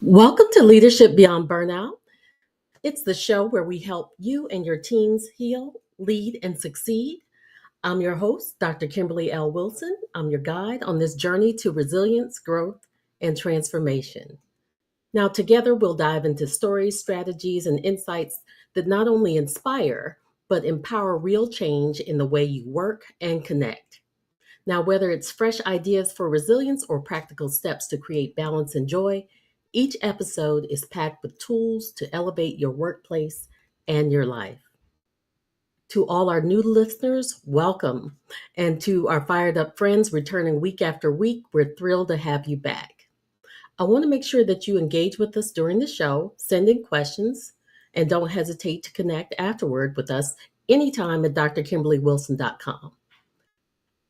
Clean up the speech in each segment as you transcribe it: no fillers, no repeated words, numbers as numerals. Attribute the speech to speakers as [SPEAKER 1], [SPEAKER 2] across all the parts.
[SPEAKER 1] Welcome to Leadership Beyond Burnout. It's the show where we help you and your teams heal, lead, and succeed. I'm your host, Dr. Kimberly L. Wilson. I'm your guide on this journey to resilience, growth, and transformation. Now, together, we'll dive into stories, strategies, and insights that not only inspire, but empower real change in the way you work and connect. Now, whether it's fresh ideas for resilience or practical steps to create balance and joy, each episode is packed with tools to elevate your workplace and your life. To all our new listeners, welcome. And to our fired up friends returning week after week, we're thrilled to have you back. I want to make sure that you engage with us during the show, send in questions, and don't hesitate to connect afterward with us anytime at drkimberlywilson.com.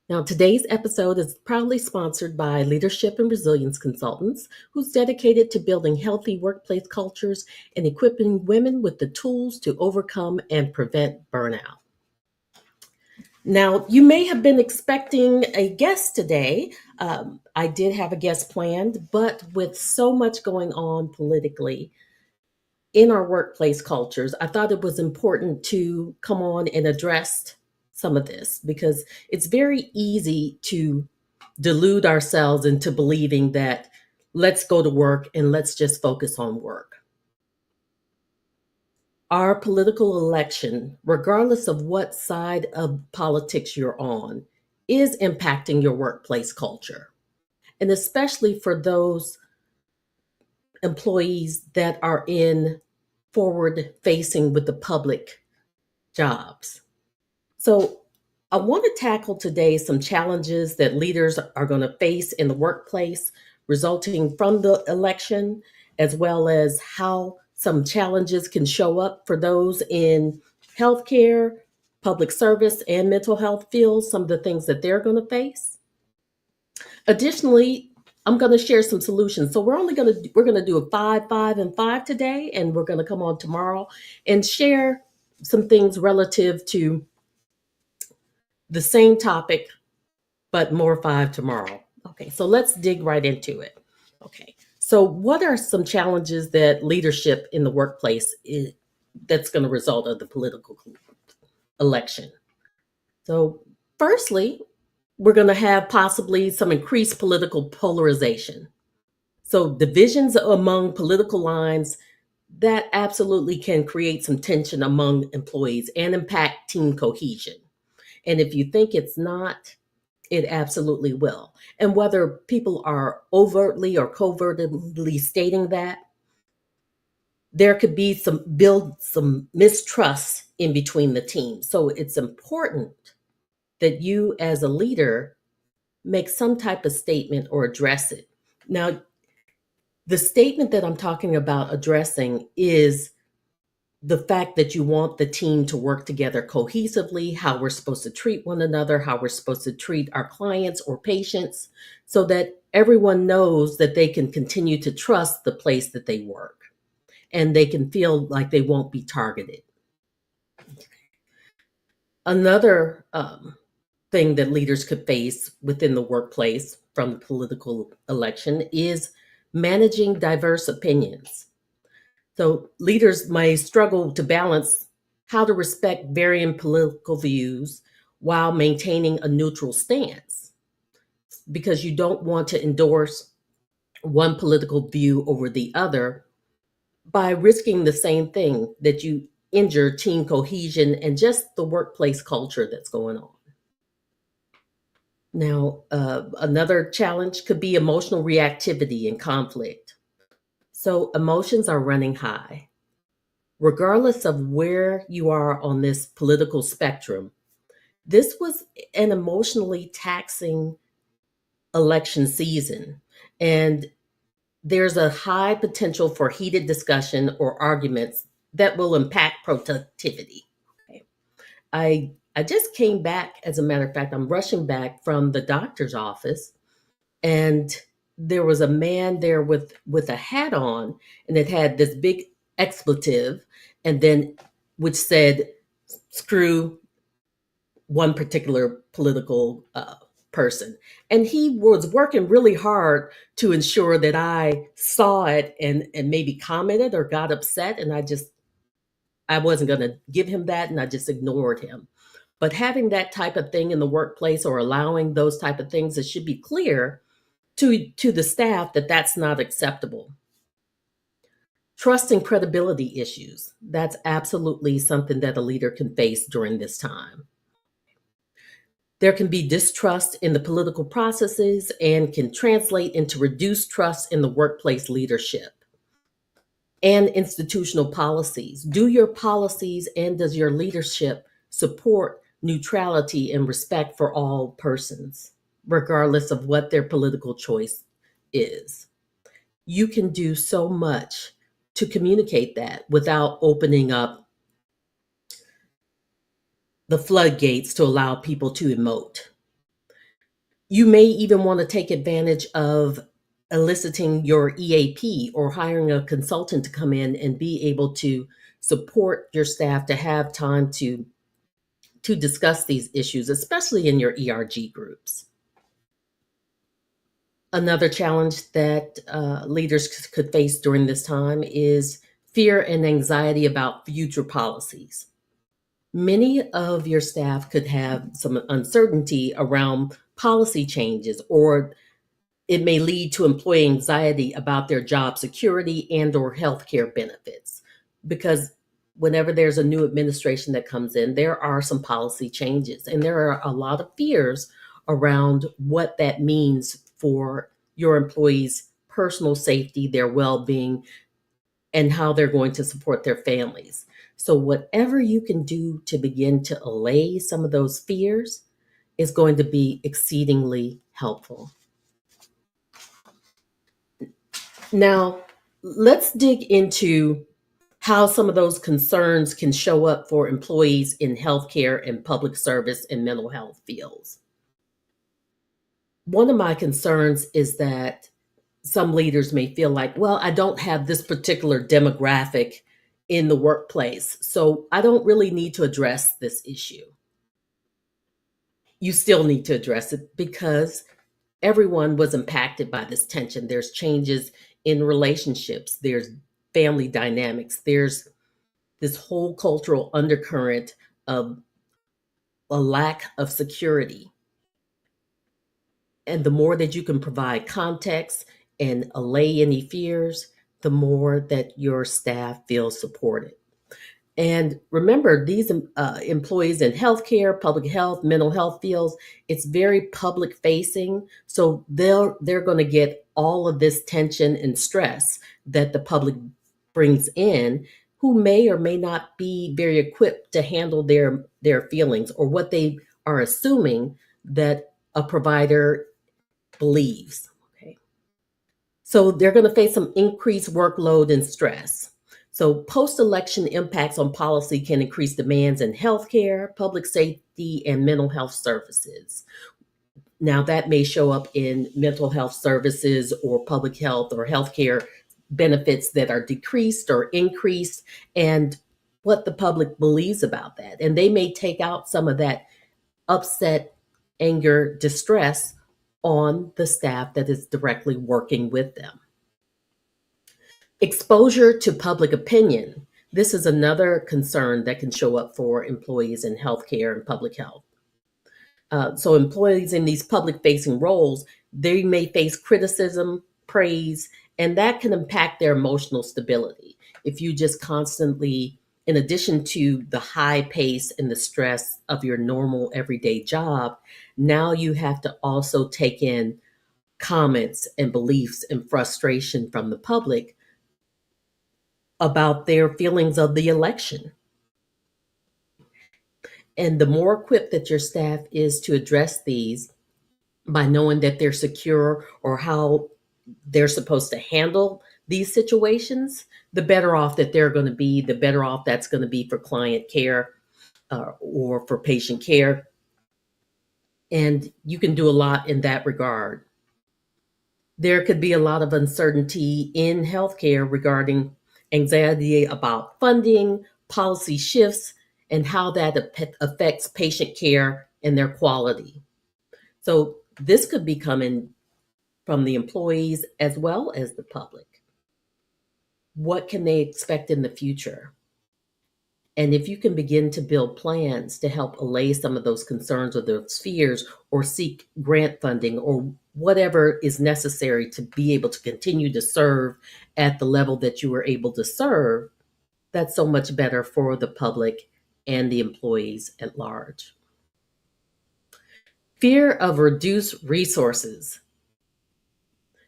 [SPEAKER 1] Now, today's episode is proudly sponsored by Leadership and Resilience Consultants, who's dedicated to building healthy workplace cultures and equipping women with the tools to overcome and prevent burnout. Now, you may have been expecting a guest today. I did have a guest planned, but with so much going on politically in our workplace cultures, I thought it was important to come on and address some of this because it's very easy to delude ourselves into believing that let's go to work and let's just focus on work. Our political election, regardless of what side of politics you're on, is impacting your workplace culture. And especially for those employees that are in forward facing with the public jobs. So, I want to tackle today some challenges that leaders are going to face in the workplace resulting from the election, as well as how some challenges can show up for those in healthcare, public service, and mental health fields, some of the things that they're going to face. Additionally, I'm going to share some solutions. So we're going to do a 5, 5, and 5 today, and we're going to come on tomorrow and share some things relative to the same topic, but more 5 tomorrow. Okay, so let's dig right into it. Okay, so what are some challenges that leadership in the workplace that's going to result of the political election? So, firstly, we're going to have possibly some increased political polarization. So, divisions among political lines that absolutely can create some tension among employees and impact team cohesion. And if you think it's not, it absolutely will. And whether people are overtly or covertly stating that, there could be some mistrust in between the teams. So it's important that you as a leader make some type of statement or address it. Now, the statement that I'm talking about addressing is the fact that you want the team to work together cohesively, how we're supposed to treat one another, how we're supposed to treat our clients or patients, so that everyone knows that they can continue to trust the place that they work and they can feel like they won't be targeted. Another thing that leaders could face within the workplace from the political election is managing diverse opinions. So leaders may struggle to balance how to respect varying political views while maintaining a neutral stance because you don't want to endorse one political view over the other by risking the same thing that you injure team cohesion and just the workplace culture that's going on. Now, another challenge could be emotional reactivity and conflict. So emotions are running high. Regardless of where you are on this political spectrum, this was an emotionally taxing election season. And there's a high potential for heated discussion or arguments that will impact productivity. Okay. I just came back, as a matter of fact, I'm rushing back from the doctor's office, and there was a man there with a hat on, and it had this big expletive, and then which said screw one particular political person. And he was working really hard to ensure that I saw it and maybe commented or got upset. And I wasn't going to give him that. And I just ignored him. But having that type of thing in the workplace or allowing those type of things, it should be clear to the staff that that's not acceptable. Trust and credibility issues. That's absolutely something that a leader can face during this time. There can be distrust in the political processes and can translate into reduced trust in the workplace leadership and institutional policies. Do your policies and does your leadership support neutrality and respect for all persons, regardless of what their political choice is? You can do so much to communicate that without opening up the floodgates to allow people to emote. You may even want to take advantage of eliciting your EAP or hiring a consultant to come in and be able to support your staff to have time to discuss these issues, especially in your ERG groups. Another challenge that leaders could face during this time is fear and anxiety about future policies. Many of your staff could have some uncertainty around policy changes, or it may lead to employee anxiety about their job security and or healthcare benefits. Because whenever there's a new administration that comes in, there are some policy changes and there are a lot of fears around what that means for your employees' personal safety, their well-being, and how they're going to support their families. So whatever you can do to begin to allay some of those fears is going to be exceedingly helpful. Now, let's dig into how some of those concerns can show up for employees in healthcare and public service and mental health fields. One of my concerns is that some leaders may feel like, well, I don't have this particular demographic in the workplace, so I don't really need to address this issue. You still need to address it because everyone was impacted by this tension. There's changes in relationships, there's family dynamics, there's this whole cultural undercurrent of a lack of security. And the more that you can provide context and allay any fears, the more that your staff feels supported. And remember, these employees in healthcare, public health, mental health fields, it's very public facing. So they're going to get all of this tension and stress that the public brings in, who may or may not be very equipped to handle their feelings or what they are assuming that a provider believes. Okay. So they're going to face some increased workload and stress. So post-election impacts on policy can increase demands in healthcare, public safety, and mental health services. Now that may show up in mental health services or public health or healthcare benefits that are decreased or increased, and what the public believes about that. And they may take out some of that upset, anger, distress on the staff that is directly working with them. Exposure to public opinion. This is another concern that can show up for employees in healthcare and public health. So employees in these public facing roles, they may face criticism, praise, and that can impact their emotional stability. If you just constantly, in addition to the high pace and the stress of your normal everyday job, now you have to also take in comments and beliefs and frustration from the public about their feelings of the election. And the more equipped that your staff is to address these by knowing that they're secure or how they're supposed to handle these situations, the better off that they're going to be, the better off that's going to be for client care or for patient care. And you can do a lot in that regard. There could be a lot of uncertainty in healthcare regarding anxiety about funding, policy shifts, and how that affects patient care and their quality. So This could be coming from the employees as well as the public. What can they expect in the future? And if you can begin to build plans to help allay some of those concerns or those fears, or seek grant funding or whatever is necessary to be able to continue to serve at the level that you were able to serve, that's so much better for the public and the employees at large. Fear of reduced resources.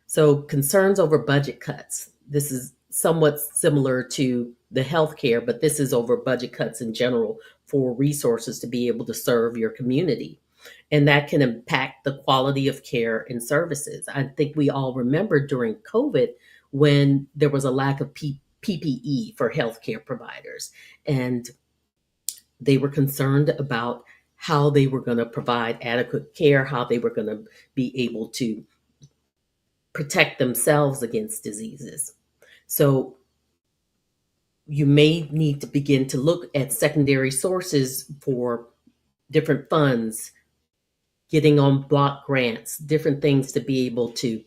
[SPEAKER 1] So, concerns over budget cuts. This is somewhat similar to the healthcare, but this is over budget cuts in general for resources to be able to serve your community. And that can impact the quality of care and services. I think we all remember during COVID when there was a lack of PPE for healthcare providers, and they were concerned about how they were going to provide adequate care, how they were going to be able to protect themselves against diseases. So you may need to begin to look at secondary sources for different funds, getting on block grants, different things to be able to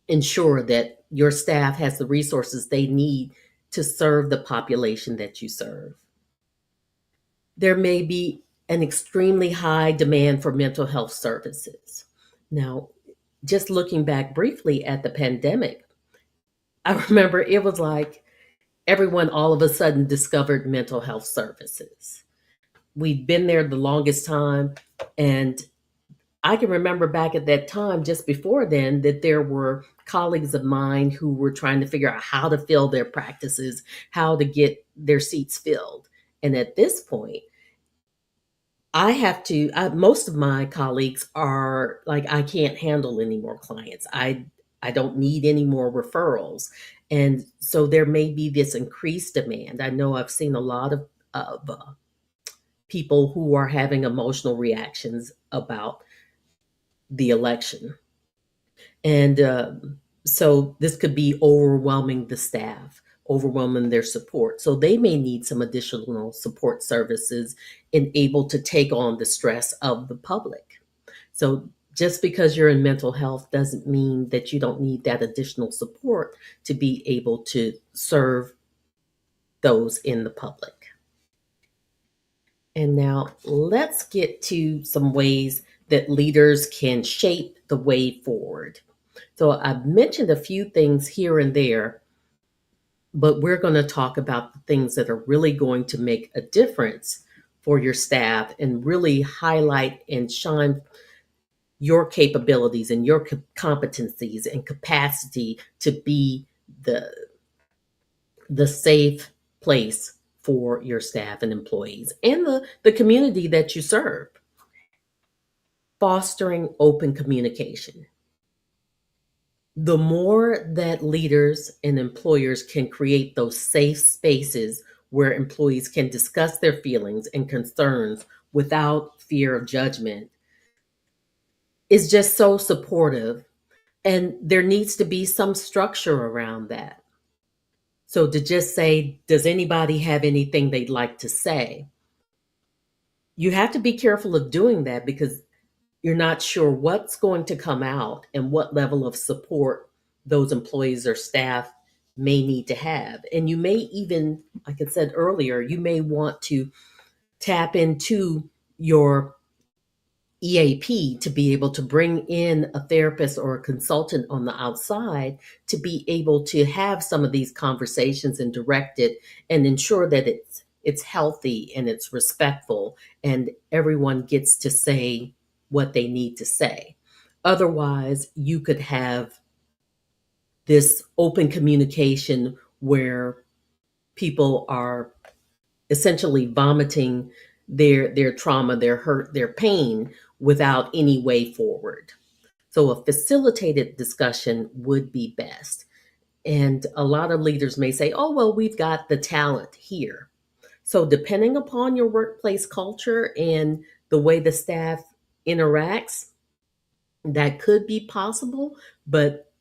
[SPEAKER 1] ensure that your staff has the resources they need to serve the population that you serve. There may be an extremely high demand for mental health services. Now, just looking back briefly at the pandemic, I remember it was like everyone all of a sudden discovered mental health services. We'd been there the longest time. And I can remember back at that time, just before then, that there were colleagues of mine who were trying to figure out how to fill their practices, how to get their seats filled. And at this point, most of my colleagues are like, I can't handle any more clients. I don't need any more referrals. And so there may be this increased demand. I know I've seen a lot of people who are having emotional reactions about the election. And so this could be overwhelming the staff, overwhelming their support. So they may need some additional support services and able to take on the stress of the public. So just because you're in mental health doesn't mean that you don't need that additional support to be able to serve those in the public. And now let's get to some ways that leaders can shape the way forward. So I've mentioned a few things here and there, but we're going to talk about the things that are really going to make a difference for your staff and really highlight and shine your capabilities and your competencies and capacity to be the the safe place for your staff and employees and the community that you serve. Fostering open communication. The more that leaders and employers can create those safe spaces where employees can discuss their feelings and concerns without fear of judgment is just so supportive. And there needs to be some structure around that. So to just say, does anybody have anything they'd like to say? You have to be careful of doing that because you're not sure what's going to come out and what level of support those employees or staff may need to have. And you may even, like I said earlier, you may want to tap into your EAP to be able to bring in a therapist or a consultant on the outside to be able to have some of these conversations and direct it and ensure that it's healthy and it's respectful and everyone gets to say what they need to say. Otherwise, you could have this open communication where people are essentially vomiting their trauma, their hurt, their pain without any way forward. So a facilitated discussion would be best. And a lot of leaders may say, oh, well, we've got the talent here. So depending upon your workplace culture and the way the staff interacts, that could be possible. But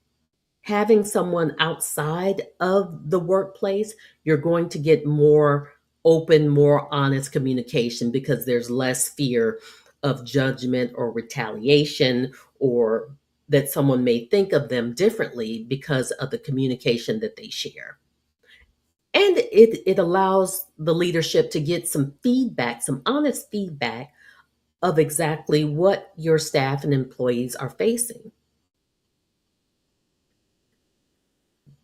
[SPEAKER 1] having someone outside of the workplace, you're going to get more open, more honest communication because there's less fear of judgment or retaliation or that someone may think of them differently because of the communication that they share. And it allows the leadership to get some feedback, some honest feedback of exactly what your staff and employees are facing.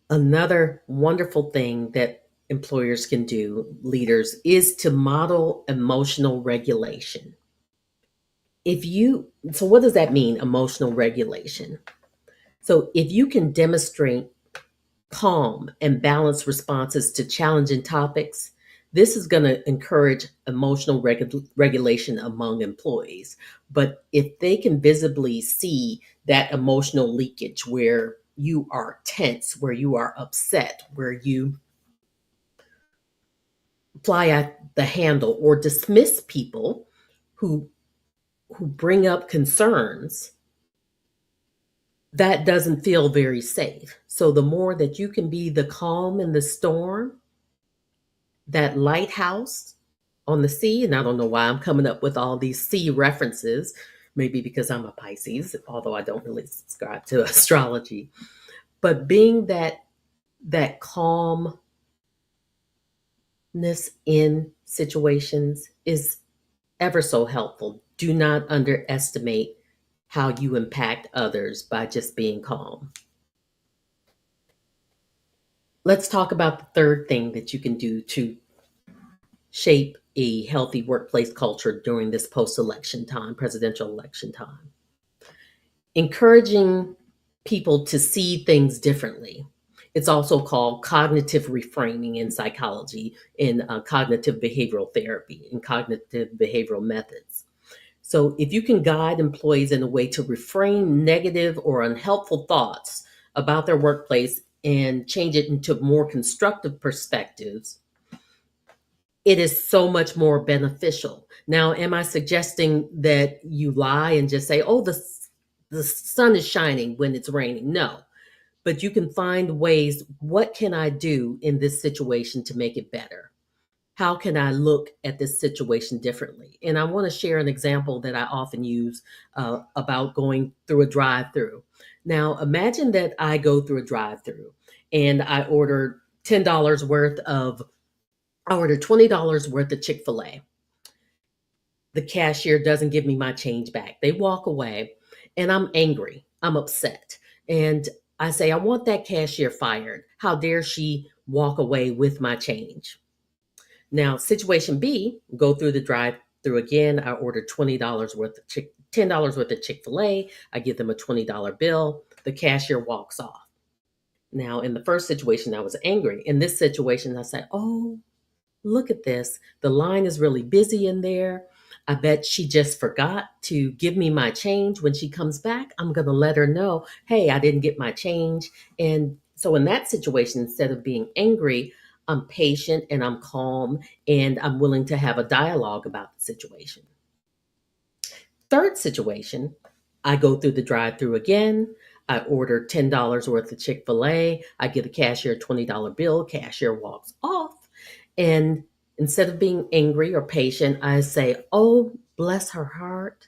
[SPEAKER 1] Another wonderful thing that employers can do, leaders, is to model emotional regulation. So what does that mean, emotional regulation? So if you can demonstrate calm and balanced responses to challenging topics, this is going to encourage emotional regulation among employees. But if they can visibly see that emotional leakage where you are tense, where you are upset, where you fly at the handle or dismiss people who bring up concerns, that doesn't feel very safe. So the more that you can be the calm in the storm, that lighthouse on the sea, and I don't know why I'm coming up with all these sea references, maybe because I'm a Pisces, although I don't really subscribe to astrology, but being that calmness in situations is ever so helpful. Do not underestimate how you impact others by just being calm. Let's talk about the third thing that you can do to shape a healthy workplace culture during this post-election time, presidential election time. Encouraging people to see things differently. It's also called cognitive reframing in psychology, in cognitive behavioral therapy, and cognitive behavioral methods. So, if you can guide employees in a way to reframe negative or unhelpful thoughts about their workplace and change it into more constructive perspectives, it is so much more beneficial. Now, am I suggesting that you lie and just say, oh, the sun is shining when it's raining? No. But you can find ways, what can I do in this situation to make it better? How can I look at this situation differently? And I want to share an example that I often use about going through a drive through. Now, imagine that I go through a drive through and $10 worth of I ordered $20 worth of Chick-fil-A. The cashier doesn't give me my change back. They walk away and I'm angry. I'm upset. And I say, I want that cashier fired. How dare she walk away with my change? Now, situation B, go through the drive through again. I ordered $20 worth of $10 worth of Chick-fil-A. I give them a $20 bill. The cashier walks off. Now, in the first situation, I was angry. In this situation, I said, oh, look at this. The line is really busy in there. I bet she just forgot to give me my change. When she comes back, I'm going to let her know, hey, I didn't get my change. And so in that situation, instead of being angry, I'm patient and I'm calm and I'm willing to have a dialogue about the situation. Third situation, I go through the drive through again. I order $10 worth of Chick-fil-A. I get a cashier a $20 bill. Cashier walks off. And instead of being angry or patient, I say, oh, bless her heart.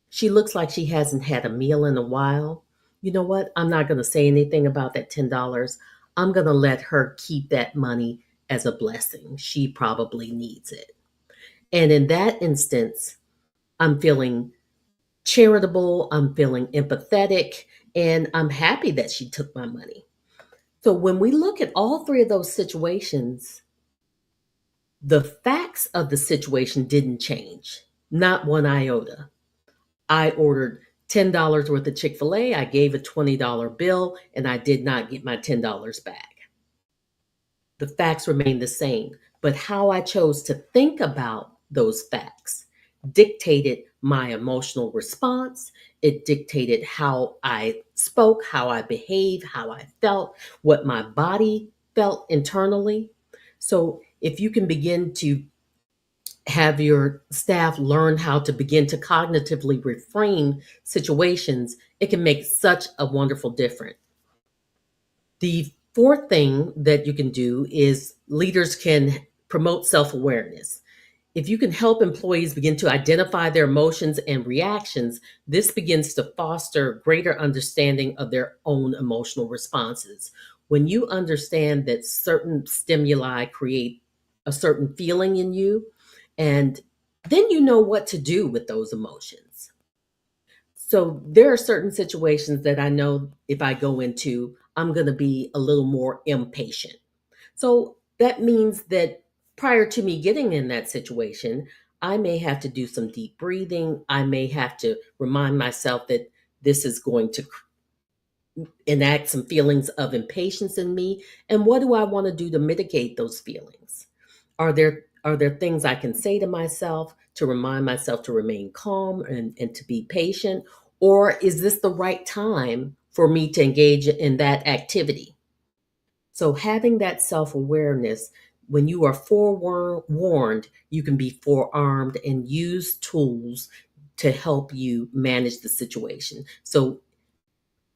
[SPEAKER 1] She looks like she hasn't had a meal in a while. You know what? I'm not going to say anything about that $10. I'm going to let her keep that money as a blessing. She probably needs it. And in that instance, I'm feeling charitable, I'm feeling empathetic, and I'm happy that she took my money. So when we look at all three of those situations, the facts of the situation didn't change, not one iota. I ordered $10 worth of Chick-fil-A, I gave a $20 bill, and I did not get my $10 back. The facts remain the same, but how I chose to think about those facts dictated my emotional response. It dictated how I spoke, how I behaved, how I felt, what my body felt internally. So, if you can begin to have your staff learn how to begin to cognitively reframe situations, it can make such a wonderful difference. The fourth thing that you can do is leaders can promote self awareness. If you can help employees begin to identify their emotions and reactions, this begins to foster greater understanding of their own emotional responses. When you understand that certain stimuli create a certain feeling in you, and then you know what to do with those emotions. So there are certain situations that I know if I go into, I'm going to be a little more impatient. So that means that prior to me getting in that situation, I may have to do some deep breathing. I may have to remind myself that this is going to enact some feelings of impatience in me. And what do I want to do to mitigate those feelings? Are there things I can say to myself to remind myself to remain calm and to be patient? Or is this the right time for me to engage in that activity? So having that self-awareness, when you are forewarned, you can be forearmed and use tools to help you manage the situation. So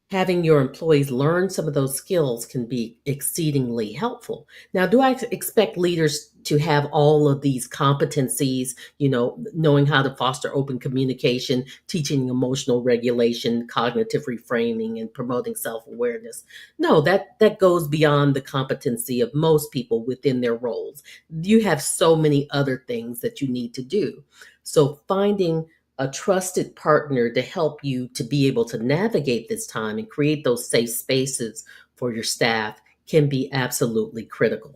[SPEAKER 1] having your employees learn some of those skills can be exceedingly helpful. Now, do I expect leaders to have all of these competencies, knowing how to foster open communication, teaching emotional regulation, cognitive reframing, and promoting self-awareness? No, that goes beyond the competency of most people within their roles. You have so many other things that you need to do. So finding a trusted partner to help you to be able to navigate this time and create those safe spaces for your staff can be absolutely critical.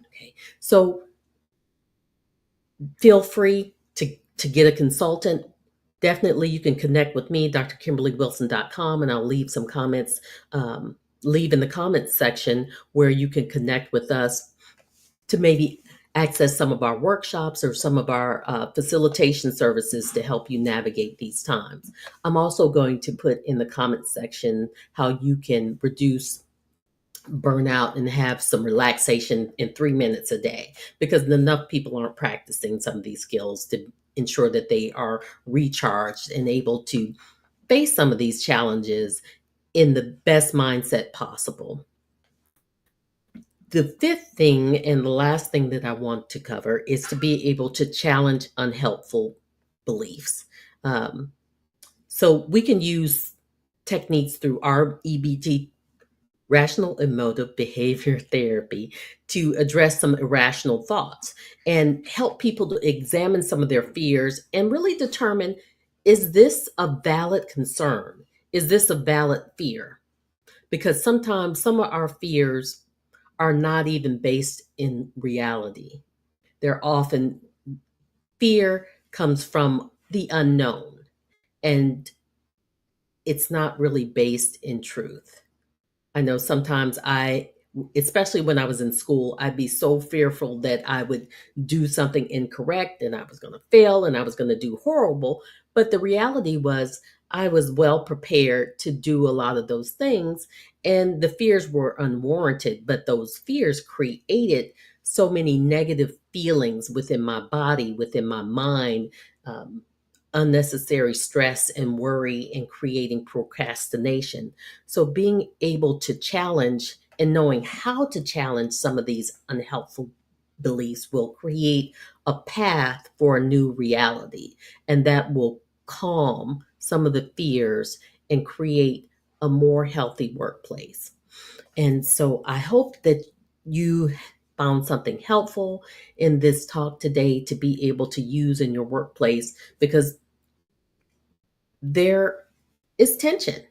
[SPEAKER 1] Okay. So feel free to get a consultant. Definitely, you can connect with me, drkimberlywilson.com, and I'll leave some comments, leave in the comments section where you can connect with us to maybe access some of our workshops or some of our facilitation services to help you navigate these times. I'm also going to put in the comments section how you can reduce burnout and have some relaxation in 3 minutes a day, because enough people aren't practicing some of these skills to ensure that they are recharged and able to face some of these challenges in the best mindset possible. The fifth thing and the last thing that I want to cover is to be able to challenge unhelpful beliefs. Um, so we can use techniques through our EBT, rational emotive behavior therapy, to address some irrational thoughts and help people to examine some of their fears and really determine, is this a valid concern? Is this a valid fear? Because sometimes some of our fears are not even based in reality. They're often, fear comes from the unknown, and it's not really based in truth. I know sometimes especially when I was in school, I'd be so fearful that I would do something incorrect and I was going to fail and I was going to do horrible. But the reality was, I was well prepared to do a lot of those things. And the fears were unwarranted, but those fears created so many negative feelings within my body, within my mind. Um, Unnecessary stress and worry and creating procrastination. So being able to challenge and knowing how to challenge some of these unhelpful beliefs will create a path for a new reality. And that will calm some of the fears and create a more healthy workplace. And so I hope that you found something helpful in this talk today to be able to use in your workplace, because there is tension.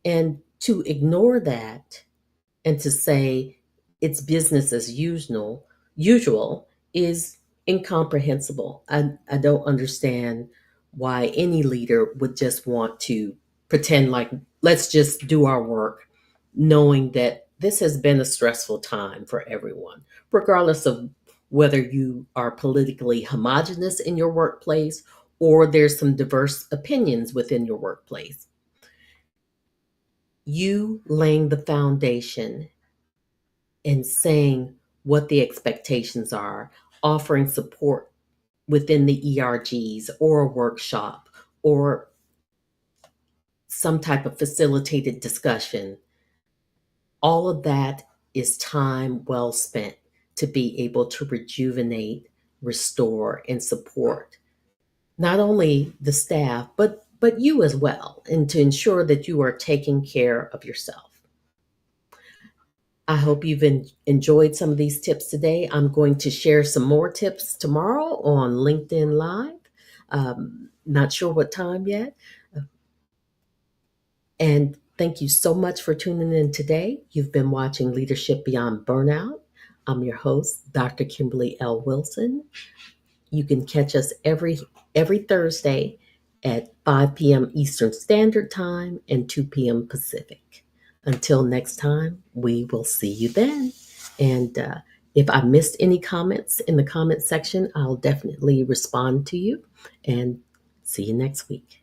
[SPEAKER 1] And to ignore that and to say it's business as usual is incomprehensible. I don't understand why any leader would just want to pretend like, let's just do our work, knowing that this has been a stressful time for everyone, regardless of whether you are politically homogenous in your workplace or there's some diverse opinions within your workplace. You laying the foundation and saying what the expectations are, offering support within the ERGs or a workshop or some type of facilitated discussion, all of that is time well spent to be able to rejuvenate restore, and support not only the staff, but you as well, and to ensure that you are taking care of yourself. I hope you've enjoyed some of these tips today. I'm going to share some more tips tomorrow on LinkedIn Live. Not sure what time yet. And thank you so much for tuning in today. You've been watching Leadership Beyond Burnout. I'm your host, Dr. Kimberly L. Wilson. You can catch us every Thursday at 5 p.m. Eastern Standard Time and 2 p.m. Pacific. Until next time, we will see you then. And if I missed any comments in the comment section, I'll definitely respond to you. And see you next week.